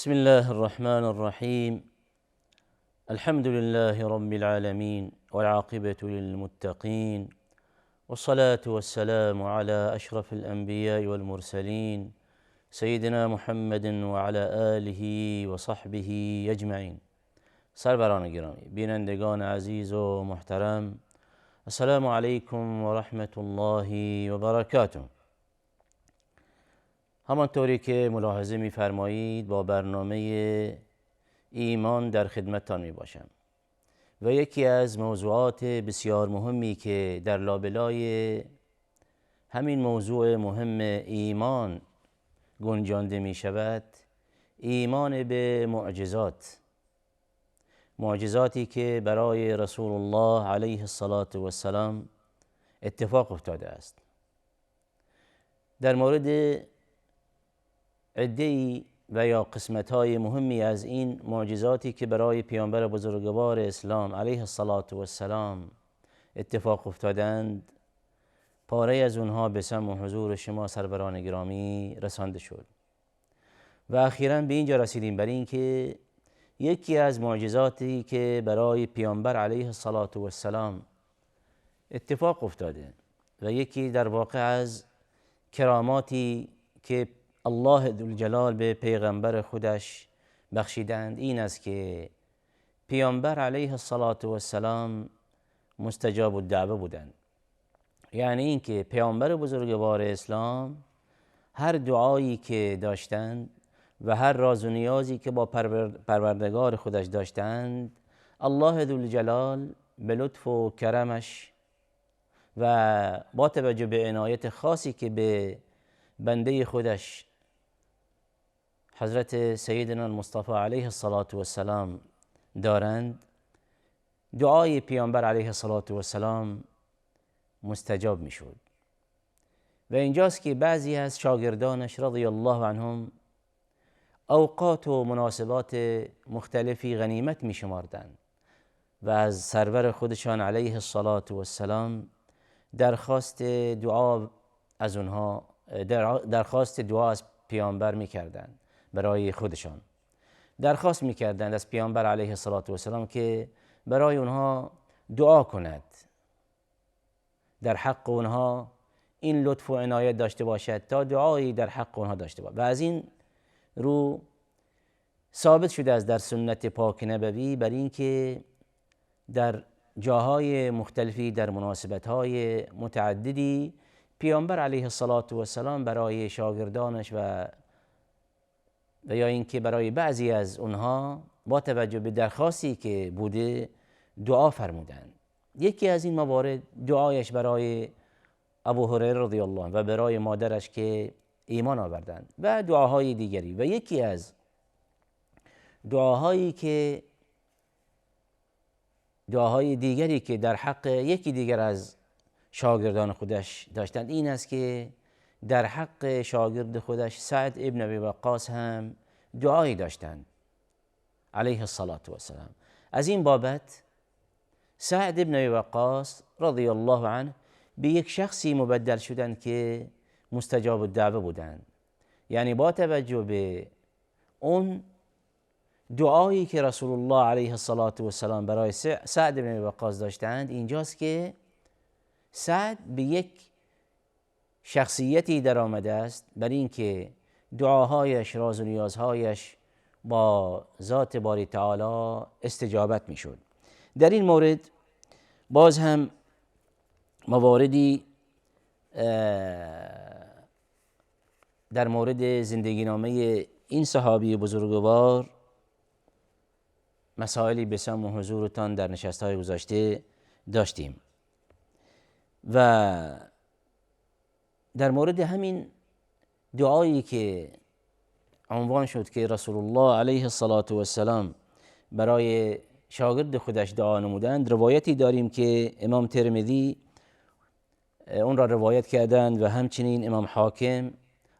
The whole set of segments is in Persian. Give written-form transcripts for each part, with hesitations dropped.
بسم الله الرحمن الرحيم. الحمد لله رب العالمين والعاقبة للمتقين والصلاة والسلام على أشرف الأنبياء والمرسلين سيدنا محمد وعلى آله وصحبه أجمعين. سروران گرامی، بینندگان عزیز و محترم، السلام علیکم و رحمت الله و برکاته. همانطوری که ملاحظه می‌فرمایید با برنامه ایمان در خدمتتان میباشم و یکی از موضوعات بسیار مهمی که در لابلای همین موضوع مهم ایمان گنجانده می شود، ایمان به معجزاتی که برای رسول الله علیه السلام اتفاق افتاده است. در مورد عده‌ای و یا قسمت‌های مهمی از این معجزاتی که برای پیامبر بزرگوار اسلام علیه السلام اتفاق افتادند، پاره از اونها به سمع و حضور شما سروران گرامی رسانده شد و اخیراً به اینجا رسیدیم بر این که یکی از معجزاتی که برای پیامبر علیه السلام اتفاق افتاده و یکی در واقع از کراماتی که الله ذوالجلال به پیغمبر خودش بخشیدند این است که پیامبر علیه السلام مستجاب الدعوه بودند. یعنی این که پیامبر بزرگوار اسلام هر دعایی که داشتند و هر راز و نیازی که با پروردگار خودش داشتند، الله ذوالجلال به لطف و کرمش و با توجه به عنایت خاصی که به بنده خودش حضرت سیدنا المصطفى علیه السلام دارند، دعای پیامبر علیه السلام مستجاب می شد. و اینجاست که بعضی از شاگردانش رضی الله عنهم اوقات و مناسبات مختلفی غنیمت می شماردند و از سرور خودشان علیه السلام درخواست دعا از پیامبر می کردند. برای خودشان درخواست می کردند از پیامبر علیه السلام که برای اونها دعا کند، در حق اونها این لطف و عنایت داشته باشد تا دعایی در حق اونها داشته باشد. و از این رو ثابت شده است در سنت پاک نبوی بر این که در جاهای مختلفی در مناسبت‌های متعددی پیامبر علیه السلام برای شاگردانش و یا اینکه برای بعضی از اونها با توجه به درخواستی که بوده دعا فرمودند. یکی از این موارد دعایش برای ابو هریره رضی الله عنه و برای مادرش که ایمان آوردند و دعاهای دیگری. و یکی از دعاهای دیگری که در حق یکی دیگر از شاگردان خودش داشتند این است که در حق شاگرد خودش سعد ابن ابی وقاص هم دعایی داشتند علیه السلام. از این بابت سعد ابن ابی وقاص رضی الله عنه به یک شخصی مبدل شدند که مستجاب الدعوه بودند. یعنی با توجه به اون دعایی که رسول الله علیه السلام برای سعد ابن ابی وقاص داشتند، اینجاست که سعد به یک شخصیتی در آمده است بر این که دعاهایش، راز و نیازهایش با ذات باری تعالی استجابت می شد. در این مورد باز هم مواردی در مورد زندگی نامه این صحابی بزرگوار مسائلی به سمع و حضورتان در نشست‌های گذشته داشتیم و در مورد همین دعایی که عنوان شد که رسول الله علیه السلام برای شاگرد خودش دعا نمودند، روایتی داریم که امام ترمذی اون را روایت کردند و همچنین امام حاکم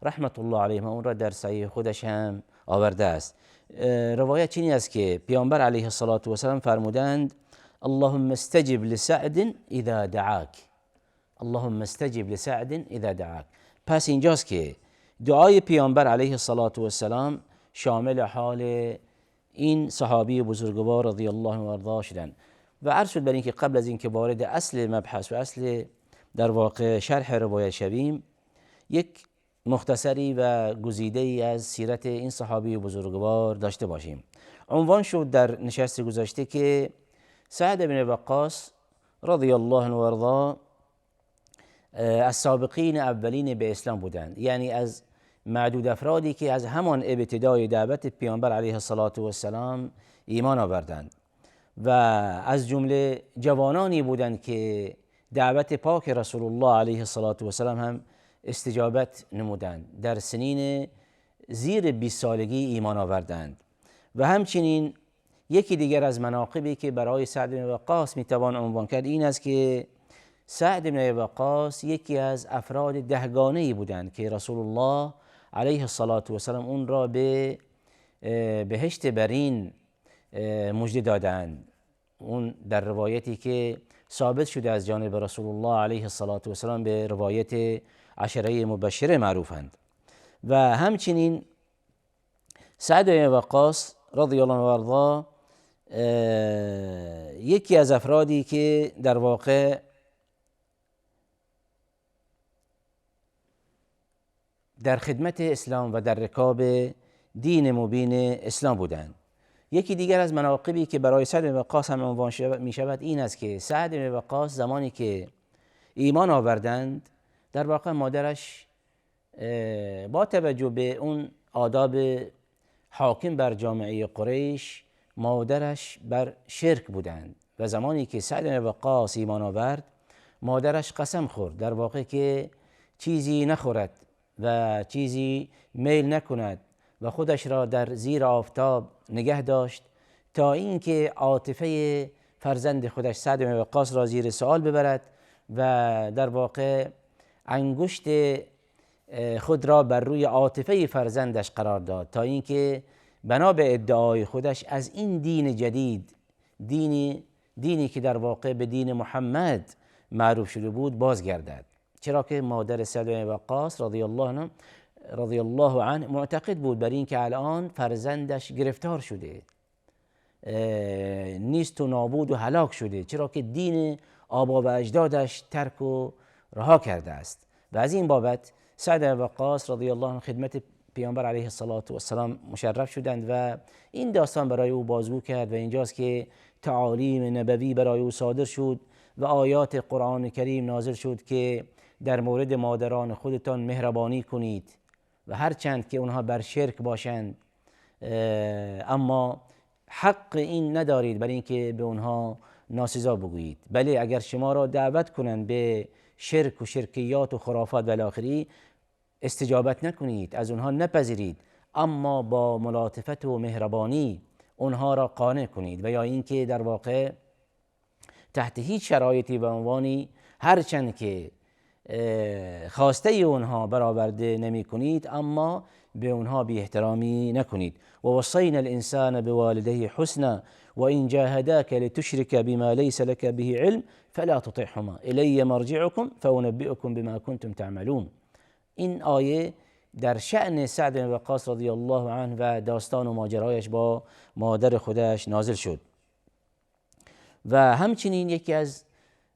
رحمت الله علیهم اون را در صحیح خودش هم آورده است. روایت چنین است که پیامبر علیه السلام فرمودند: اللهم استجب لسعد اذا دعاک، اللهم استجب لسعد اذا دعاک. پس اینجاست که دعای پیامبر علیه السلام شامل حال این صحابی بزرگوار رضی الله عنه و ارضاه شدند. و عرض شد بر اینکه قبل از اینکه وارد اصل مبحث و اصل در واقع شرح روایت شویم، یک مختصری و گزیده ای از سیرت این صحابی بزرگوار داشته باشیم. عنوان شد در نشست گذشته که سعد بن وقاص رضی الله عنه و ارضاه از سابقین اولین به اسلام بودند، یعنی از معدود افرادی که از همان ابتدای دعوت پیامبر علیه الصلاة و السلام ایمان آوردند و از جمله جوانانی بودند که دعوت پاک رسول الله علیه الصلاة و السلام هم استجابت نمودند، در سنین زیر 20 سالگی ایمان آوردند. و همچنین یکی دیگر از مناقبی که برای سعد بن وقاص میتوان عنوان کرد این است که سعد بن وقاص یکی از افراد دهگانه‌ای بودند که رسول الله علیه الصلاة و السلام اون را به بهشت برین مژده دادند. اون در روایتی که ثابت شده از جانب رسول الله علیه الصلاة و السلام به روایت عشره مبشره معروفند. و همچنین سعد بن وقاص رضی الله عنه و ارضاه یکی از افرادی که در واقع در خدمت اسلام و در رکاب دین مبین اسلام بودند. یکی دیگر از مناقبی که برای سعد بن وقاص هم عنوان می شود این است که سعد بن وقاص زمانی که ایمان آوردند در واقع مادرش با توجه به اون آداب حاکم بر جامعه قریش مادرش بر شرک بودند و زمانی که سعد بن وقاص ایمان آورد مادرش قسم خورد در واقع که چیزی نخورد و چیزی میل نکند و خودش را در زیر آفتاب نگه داشت تا اینکه عاطفه فرزند خودش سعد بن وقاص را زیر سوال ببرد و در واقع انگشت خود را بر روی عاطفه فرزندش قرار داد تا اینکه بنا به ادعای خودش از این دین جدید، دینی که در واقع به دین محمد معروف شده بود بازگردد. چرا که مادر سعد بن وقاص رضی الله عنه معتقد بود بر این که الان فرزندش گرفتار شده، نیست و نابود و هلاک شده، چرا که دین آبا و اجدادش ترک و رها کرده است. و از این بابت سعد بن وقاص رضی الله عنه خدمت پیامبر علیه الصلاة و السلام مشرف شدند و این داستان برای او بازگو کرد و اینجاست که تعالیم نبوی برای او صادر شد و آیات قرآن کریم نازل شد که در مورد مادران خودتان مهربانی کنید و هرچند که اونها بر شرک باشند اما حق این ندارید برای اینکه به اونها ناسزا بگویید، بله اگر شما را دعوت کنند به شرک و شرکیات و خرافات و الاخری استجابت نکنید، از اونها نپذیرید، اما با ملاطفت و مهربانی اونها را قانع کنید و یا اینکه در واقع تحت هیچ شرایطی و عنوانی هرچند که خواسته اونها برآورده نمی کنید اما به اونها بی احترامی نکنید. و وصینا الانسان بوالديه حسنا و ان جاهداك لتشرك بما ليس لك به علم فلا تطعهما الی مرجعكم فانبئكم بما كنتم تعملون. این آیه در شأن سعد بن وقاص رضی الله عنه و داستان و ماجرایش با مادر خودش نازل شد. و همچنین یکی از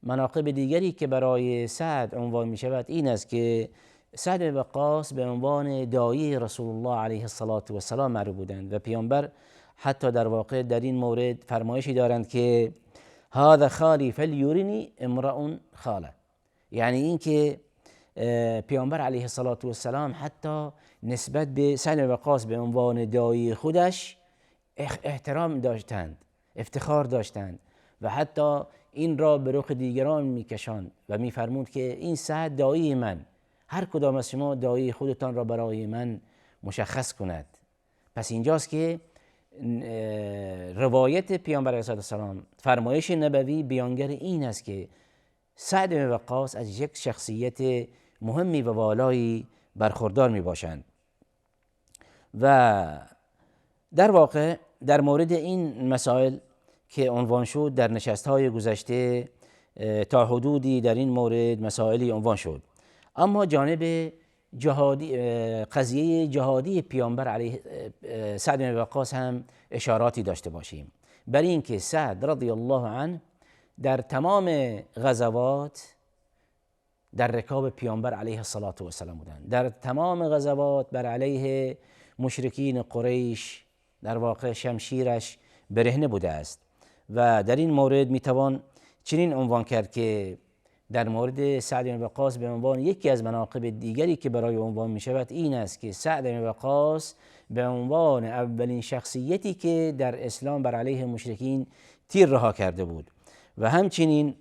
مناقب دیگری که برای سعد عنوان می شود این است که سعد بن وقاص به عنوان داعی رسول الله علیه الصلاة و السلام معروف بودند و پیامبر حتی در واقع در این مورد فرمایشی دارند که هذا خالی فلیرنی امرأ خاله، یعنی این که پیامبر علیه الصلاة و السلام حتی نسبت به سعد بن وقاص به عنوان داعی خودش احترام داشتند، افتخار داشتند و حتی این را به رخ دیگران میکشاند و میفرمود که این سعد داعی من، هر کدام از شما داعی خودتان را برای من مشخص کند. پس اینجاست که روایت پیامبر علیه السلام، فرمایش نبوی بیانگر این است که سعد بن وقاص از یک شخصیت مهمی و والایی برخوردار می باشند. و در واقع در مورد این مسائل که عنوان شد در نشست‌های گذشته تا حدودی در این مورد مسائلی عنوان شد، اما جانب قضیه جهادی پیامبر علیه سعد بن وقاص هم اشاراتی داشته باشیم، برای اینکه سعد رضی الله عنه در تمام غزوات در رکاب پیامبر علیه السلام بودند. در تمام غزوات بر علیه مشرکین قریش در واقع شمشیرش برهنه بوده است و در این مورد میتوان چنین عنوان کرد که در مورد سعد بن وقاص به عنوان یکی از مناقب دیگری که برای عنوان می شود این است که سعد بن وقاص به عنوان اولین شخصیتی که در اسلام بر علیه مشرکین تیر رها کرده بود و همچنین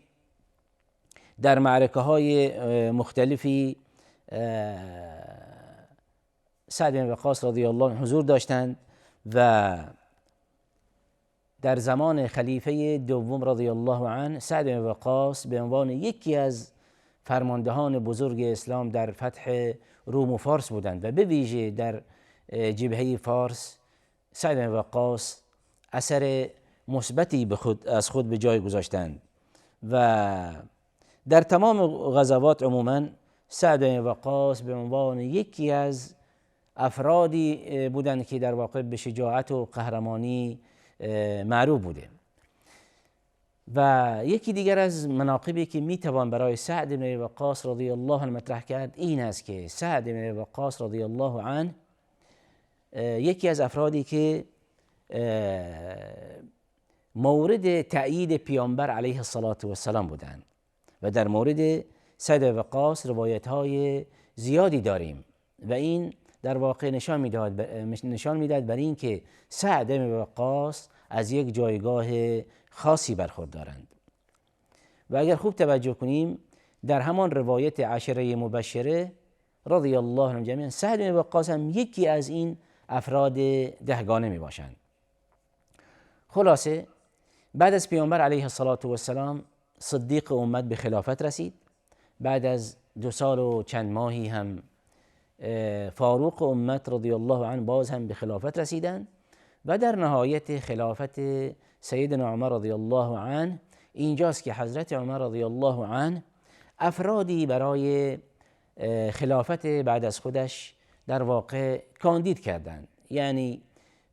در معرکه های مختلفی سعد بن وقاص رضی الله عنه حضور داشتند و در زمان خلیفه دوم رضی الله عنه سعد بن وقاص به عنوان یکی از فرماندهان بزرگ اسلام در فتح روم و فارس بودند و به ویژه در جبهه فارس سعد بن وقاص اثر مثبتی از خود به جای گذاشتند و در تمام غزوات عموما سعد بن وقاص به عنوان یکی از افرادی بودند که در واقع به شجاعت و قهرمانی معروف بوده. و یکی دیگر از مناقبی که میتوان برای سعد بن وقاص رضی الله عنه مطرح کرد این است که سعد بن وقاص رضی الله عنه یکی از افرادی که مورد تأیید پیامبر علیه السلام بودند و در مورد سعد بن وقاص روایت های زیادی داریم و این در واقع نشان میداد بر این که سعد بن وقاص از یک جایگاه خاصی برخوردارند. و اگر خوب توجه کنیم در همان روایت عشره مبشره رضی الله عنهم جمیعا سعد بن وقاص هم یکی از این افراد دهگانه می باشند. خلاصه بعد از پیامبر علیه السلام صدیق امت به خلافت رسید. بعد از 2 سال و چند ماهی هم فاروق امت رضی الله عنه باز هم به خلافت رسیدند و در نهایت خلافت سیدنا عمر رضی الله عنه اینجاست که حضرت عمر رضی الله عنه افرادی برای خلافت بعد از خودش در واقع کاندید کردند، یعنی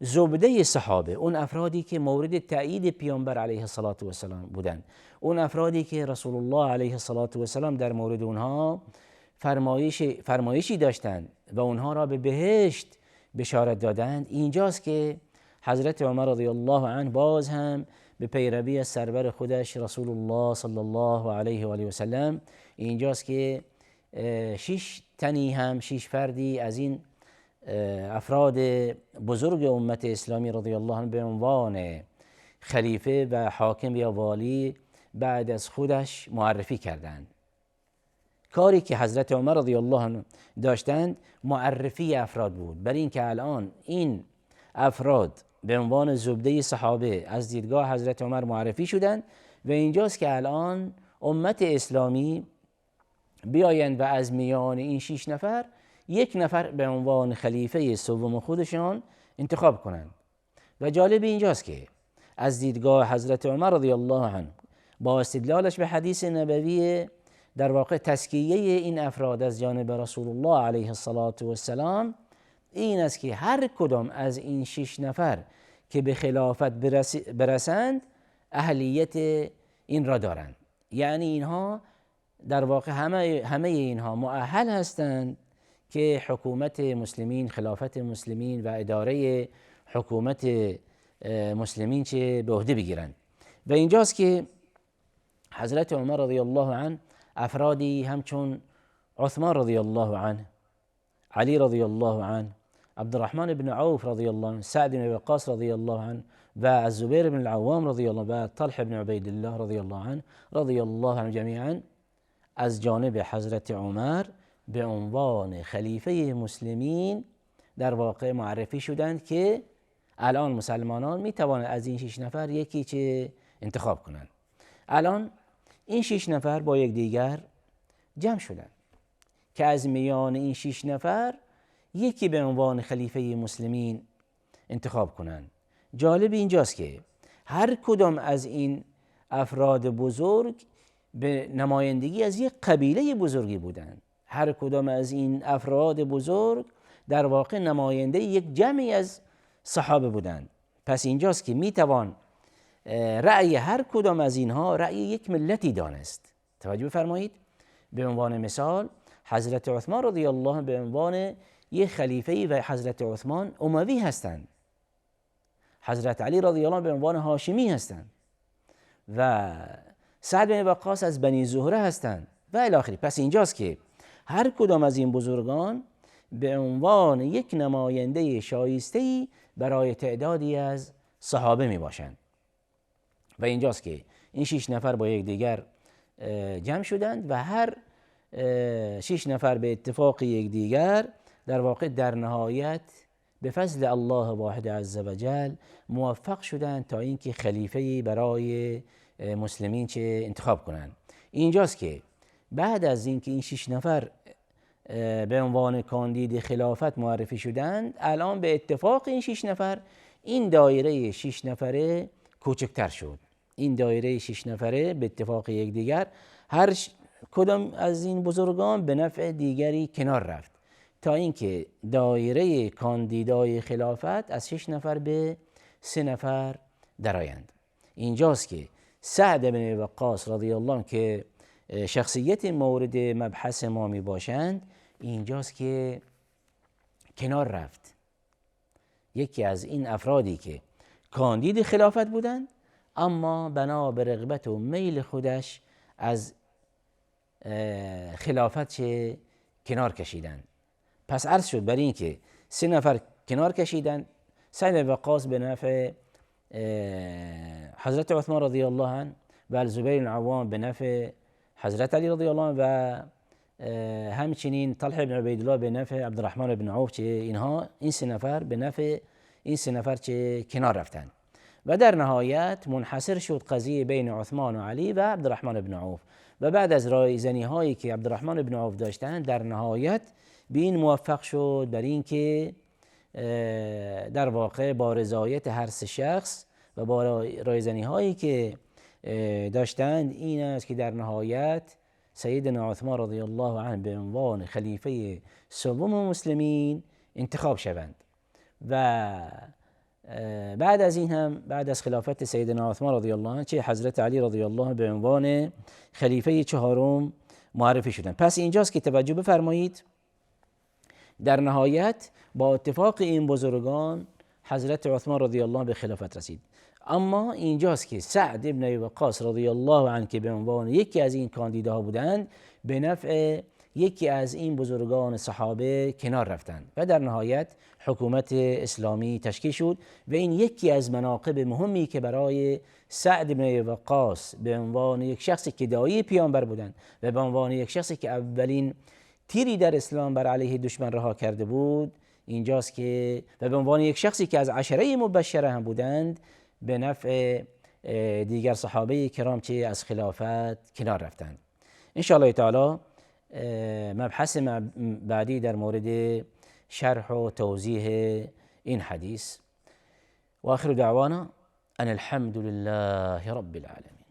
زبده صحابه، اون افرادی که مورد تأیید پیامبر علیه السلام بودند، اون افرادی که رسول الله علیه السلام در مورد اونها فرمایشی داشتند و اونها را به بهشت بشارت دادند. اینجاست که حضرت عمر رضی الله عنه باز هم به پیروی از سرور خودش رسول الله صلی الله علیه و آله و سلم اینجاست که 6 فردی از این افراد بزرگ امت اسلامی رضی الله عنه به عنوان خلیفه و حاکم یا والی بعد از خودش معرفی کردند. کاری که حضرت عمر رضی الله عنه داشتند معرفی افراد بود، برای اینکه الان این افراد به عنوان زبده صحابه از دیدگاه حضرت عمر معرفی شدند و اینجاست که الان امت اسلامی بیایند و از میان این 6 نفر 1 نفر به عنوان خلیفه سوم خودشان انتخاب کنند. و جالب اینجاست که از دیدگاه حضرت عمر رضی الله عنه با استدلالش به حدیث نبوی در واقع تزکیه این افراد از جانب رسول الله علیه السلام این است که هر کدام از این 6 نفر که به خلافت برسند اهلیت این را دارند، یعنی اینها در واقع همه اینها مؤهل هستند که حکومت مسلمین، خلافت مسلمین و اداره حکومت مسلمین چه به عهده بگیرند. و اینجاست که حضرت عمر رضی الله عنه افرادی همچون عثمان رضی الله عنه، علی رضی الله عنه، عبدالرحمن بن عوف رضی الله عنه، سعد بن وقاص رضی الله عنه و الزبیر بن العوام رضی الله عنه و طلحه بن عبید الله رضی الله عنه جمیعا از جانب حضرت عمر به عنوان خلیفه مسلمین در واقع معرفی شدند که الان مسلمانان می توانند از این 6 نفر یکی چه انتخاب کنند. الان این 6 نفر با یکدیگر جمع شدند که از میان این 6 نفر یکی به عنوان خلیفه مسلمین انتخاب کنند. جالب اینجاست که هر کدام از این افراد بزرگ به نمایندگی از یک قبیله بزرگی بودند. هر کدام از این افراد بزرگ در واقع نماینده یک جمعی از صحابه بودند. پس اینجاست که میتوان رأی هر کدام از اینها رأی یک ملتی دانست. توجه بفرمایید. به عنوان مثال حضرت عثمان رضی الله عنه به عنوان یک خلیفه و حضرت عثمان اموی هستند، حضرت علی رضی الله عنه به عنوان هاشمی هستند و سعد بن وقاص از بنی زهره هستند و الی آخره. پس اینجاست که هر کدام از این بزرگان به عنوان یک نماینده شایسته‌ای برای تعدادی از صحابه می باشند و اینجاست که این 6 نفر با یکدیگر جمع شدند و هر 6 نفر به اتفاق یکدیگر در واقع در نهایت به فضل الله واحد عز وجل موفق شدند تا اینکه خلیفه‌ای برای مسلمین چه انتخاب کنند. اینجاست که بعد از اینکه این 6 نفر به عنوان کاندید خلافت معرفی شدند، الان به اتفاق این 6 نفر این دایره 6 نفره کوچکتر شد. این دایره 6 نفره به اتفاق یکدیگر هر کدام از این بزرگان به نفع دیگری کنار رفت تا اینکه دایره کاندیدای خلافت از 6 نفر به 3 نفر درآیند. اینجاست که سعد بن وقاص رضی الله عنه که شخصیت مورد مبحث ما می باشند، اینجاست که کنار رفت. یکی از این افرادی که کاندید خلافت بودند اما بنا به رغبت و میل خودش از خلافت چه کنار کشیدند. پس عرض شد بر این که 3 نفر کنار کشیدند، سعد بن وقاص به نفع حضرت عثمان رضی الله عنه و الزبیر بن عوام به نفع حضرت علی رضی الله عنه و همچنین طلحه بن عبیدالله به نفع عبدالرحمن بن عوف، چه اینها این 3 نفر به نفع این 3 نفر چه کنار رفتند و در نهایت منحصر شد قضیه بین عثمان و علی و عبدالرحمن بن عوف و بعد از رایزنی هایی که عبدالرحمن بن عوف داشتند در نهایت به این موفق شد بر این که در واقع با رضایت هر 3 شخص و با رایزنی هایی که داشتند این است که در نهایت سیدنا عثمان رضی الله عنه به عنوان خلیفه سوم مسلمین انتخاب شوند و بعد از این هم بعد از خلافت سیدنا عثمان رضی الله عنه چه حضرت علی رضی الله عنه به عنوان خلیفه 4م معرفی شدند. پس اینجاست که توجه بفرمایید، در نهایت با اتفاق این بزرگان حضرت عثمان رضی الله عنه به خلافت رسید. اما اینجاست که سعد ابن وقاص رضی الله عنه که به عنوان یکی از این کاندیداها بودند به نفع یکی از این بزرگان صحابه کنار رفتند و در نهایت حکومت اسلامی تشکیل شد و این یکی از مناقب مهمی که برای سعد بن وقاص به عنوان یک شخصی که داعی پیامبر بودند و به عنوان یک شخصی که اولین تیری در اسلام بر علیه دشمن رها کرده بود، اینجاست که و به عنوان یک شخصی که از عشره مبشره هم بودند به نفع دیگر صحابه کرام چه از خلافت کنار رفتند. ان شاء الله تعالی مبحث بعدی در مورد شرح و توضیح این حدیث و آخر دعوانا ان الحمد لله رب العالمین.